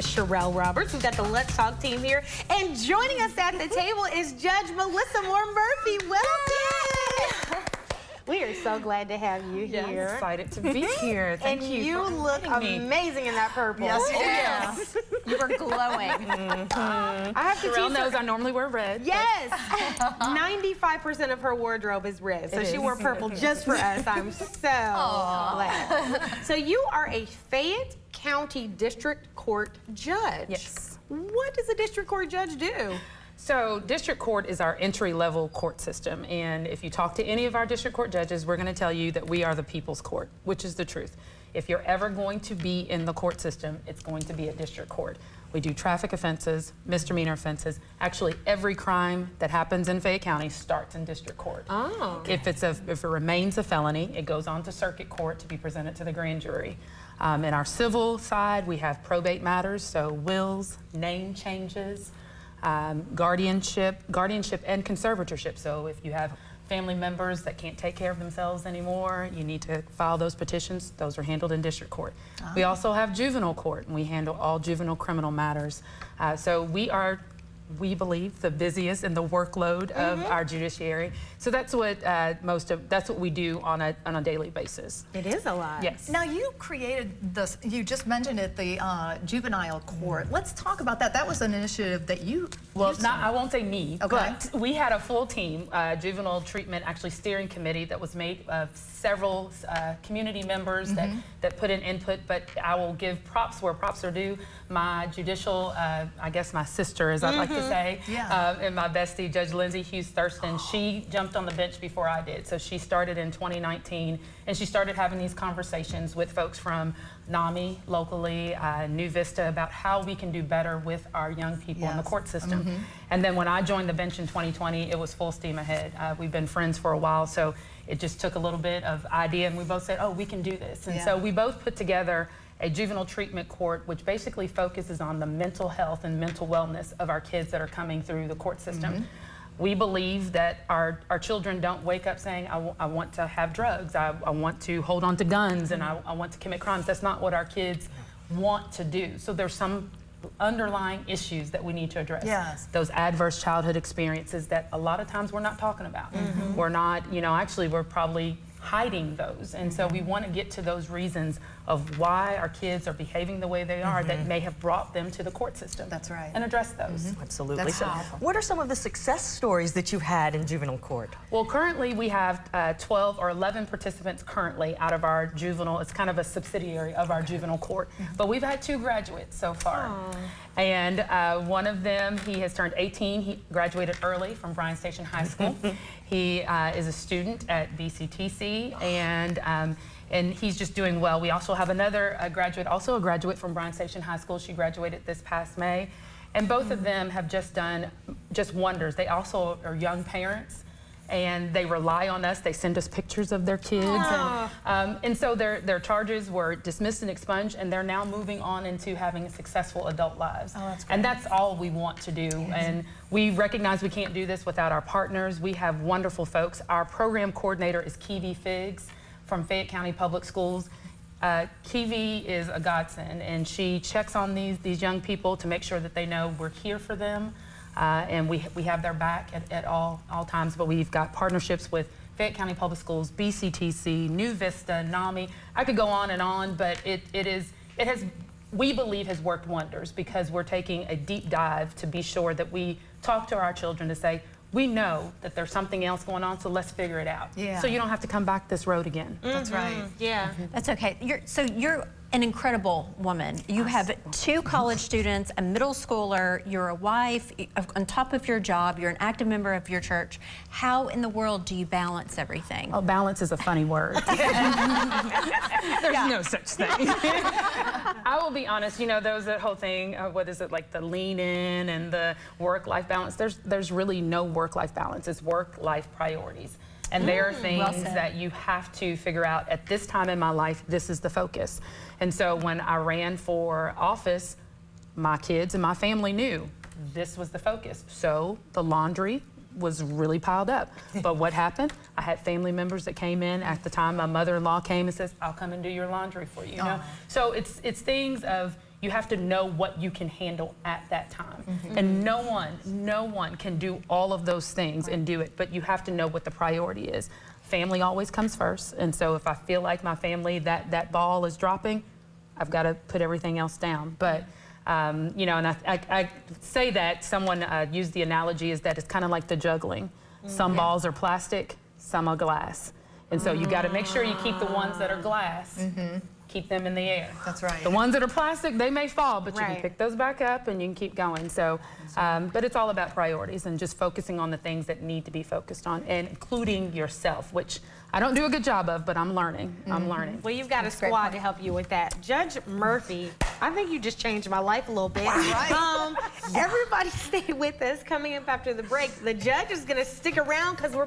Sherelle Roberts. We've got the Let's Talk team here. And joining us at the table is Judge Melissa Moore Murphy. Welcome. We are so glad to have you here. I'm excited to be here. Thank you. And you look amazing in that purple. Yes, you do. Yes. You were glowing. I have to Sherelle knows I normally wear red. Yes. 95% of her wardrobe is red. So she wore purple just for us. I'm so glad. So you are a Fayette County District Court judge. Yes. What does a district court judge do? So district court is our entry-level court system, and if you talk to any of our district court judges, we're going to tell you that we are the people's court, which is the truth. If you're ever going to be in the court system, it's going to be a district court. We do traffic offenses, misdemeanor offenses. Actually, every crime that happens in Fayette County starts in district court. Oh. Okay. If it remains a felony, it goes on to circuit court to be presented to the grand jury. In our civil side, we have probate matters, so wills, name changes, guardianship and conservatorship. So if you have family members that can't take care of themselves anymore, you need to file those petitions. Those are handled in district court. We also have juvenile court, and we handle all juvenile criminal matters. So we believe the busiest in the workload of our judiciary. So that's what that's what we do on a daily basis. It is a lot. Yes. Now you created this, you just mentioned it, the juvenile court. Let's talk about that. That was an initiative that you I won't say me, Okay. but we had a full team, juvenile treatment actually steering committee that was made of several community members that put in input, but I will give props where props are due. My judicial, I guess my sister, as I'd like to say, and my bestie, Judge Lindsay Hughes Thurston, she jumped on the bench before I did. So she started in 2019, and she started having these conversations with folks from NAMI locally, New Vista, about how we can do better with our young people in the court system. And then when I joined the bench in 2020, it was full steam ahead. We've been friends for a while, so it just took a little bit of idea, and we both said, oh, we can do this. And so we both put together a juvenile treatment court, which basically focuses on the mental health and mental wellness of our kids that are coming through the court system. We believe that our children don't wake up saying, I want to have drugs, I want to hold on to guns, and I want to commit crimes. That's not what our kids want to do. So there's some underlying issues that we need to address. Yes. Those adverse childhood experiences that a lot of times we're not talking about. We're not, actually we're probably hiding those. And so we want to get to those reasons of why our kids are behaving the way they are that may have brought them to the court system. That's right. And address those. Absolutely. That's So powerful. what are some of the success stories that you've had in juvenile court? Well, currently we have 12 or 11 participants currently out of our juvenile. It's kind of a subsidiary of our juvenile court. But we've had 2 graduates so far. And one of them, he has turned 18. He graduated early from Bryan Station High School. He is a student at BCTC, and he's just doing well. We also have another graduate, also a graduate from Bryan Station High School. She graduated this past May. And both of them have just done wonders. They also are young parents, and they rely on us. They send us pictures of their kids. And so their charges were dismissed and expunged, and they're now moving on into having successful adult lives. That's great. And that's all we want to do. And we recognize we can't do this without our partners. We have wonderful folks. Our program coordinator is Kiwi Figs from Fayette County Public Schools. Kiwi is a godsend, and she checks on these young people to make sure that they know we're here for them. And we have their back at all times, but we've got partnerships with Fayette County Public Schools, BCTC, New Vista, NAMI. I could go on, but we believe has worked wonders because we're taking a deep dive to be sure that we talk to our children to say, we know that there's something else going on, so let's figure it out. Yeah. So you don't have to come back this road again. That's right. Yeah. That's okay. You're an incredible woman. You have 2 college students, a middle schooler, you're a wife, on top of your job, you're an active member of your church. How in the world do you balance everything? Oh, balance is a funny word. There's no such thing. I will be honest, there's that whole thing, what is it, like the lean in and the work-life balance. There's really no work-life balance. It's work-life priorities. And there are things that you have to figure out at this time in my life, this is the focus. And so when I ran for office, my kids and my family knew this was the focus. So the laundry was really piled up. But what happened? I had family members that came in at the time. My mother-in-law came and says, I'll come and do your laundry for you. You know? So it's things of, you have to know what you can handle at that time. And no one can do all of those things and do it, but you have to know what the priority is. Family always comes first, and so if I feel like my family, that ball is dropping, I've got to put everything else down. But you know, and I say that, someone used the analogy is that it's kind of like the juggling. Some balls are plastic, some are glass. And so you got to make sure you keep the ones that are glass, keep them in the air. That's right. The ones that are plastic, they may fall, but you Right. can pick those back up and you can keep going. So, but it's all about priorities and just focusing on the things that need to be focused on, and including yourself, which I don't do a good job of, but I'm learning. I'm learning. Well, you've got a squad to help you with that. Judge Murphy, I think you just changed my life a little bit. Right. Everybody stay with us. Coming up after the break, the judge is going to stick around because we're